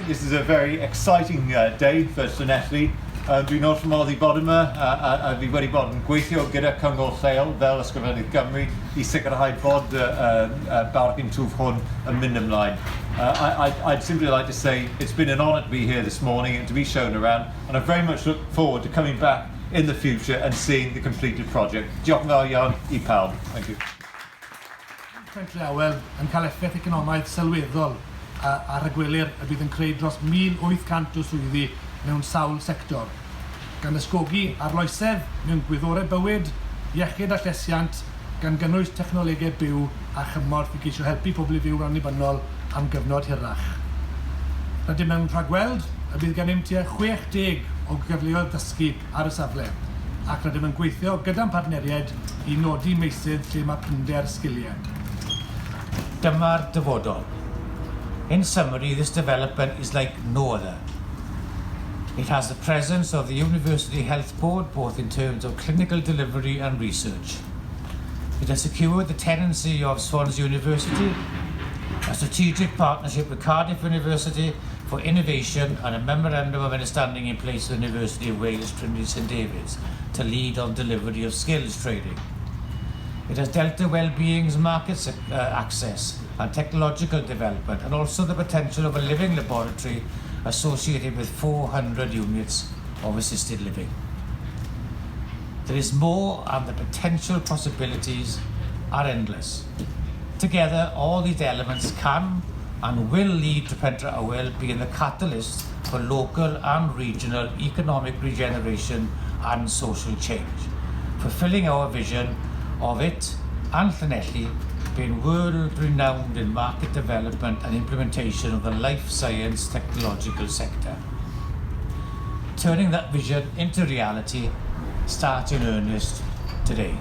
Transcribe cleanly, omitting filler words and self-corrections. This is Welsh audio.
this is a very exciting day for Llanelli. Dwi'n wrth modd I bod yma a fi wedi bod yn gweithio gyda Gyngor Sir Gâr fel ysgrifennydd Cymru I sicrhau bod bargain twf hwn yn mynd ymlaen. I'd simply like to say it's been an honour to be here this morning and to be shown around, and I very much look forward to coming back in the future and seeing the completed project. Diolch yn fawr iawn I pawb. Thank you. Pentre Awel yn cael effaith economaidd sylweddol ar y gwelir y bydd yn creu dros 1,800 o swyddi mewn sawl sector, gan ysgogi arloesedd mewn gwyddorau bywyd, iechyd a llesiant, gan gynnwys technolegau byw a chymorth I geisio helpu pobl I fyw annibynnol am gyfnod hirach. Rydym yn rhagweld y bydd gennym tua 60 o gyfleoedd dysgu ar y safle, ac rydym yn gweithio gyda'n partneriaid I nodi meysydd lle mae pryder sgiliau. Dyma'r dyfodol. In summary, this development is like no other. It has the presence of the University Health Board, both in terms of clinical delivery and research. It has secured the tenancy of Swansea University, a strategic partnership with Cardiff University for innovation, and a memorandum of understanding in place with the University of Wales, Trinity St David's, to lead on delivery of skills training. It has Delta Wellbeing's market access and technological development, and also the potential of a living laboratory associated with 400 units of assisted living. There is more, and the potential possibilities are endless. Together, all these elements can and will lead to Pentre Awel being the catalyst for local and regional economic regeneration and social change, fulfilling our vision of it and Llanelli being world-renowned in market development and implementation of the life science technological sector. Turning that vision into reality starts in earnest today.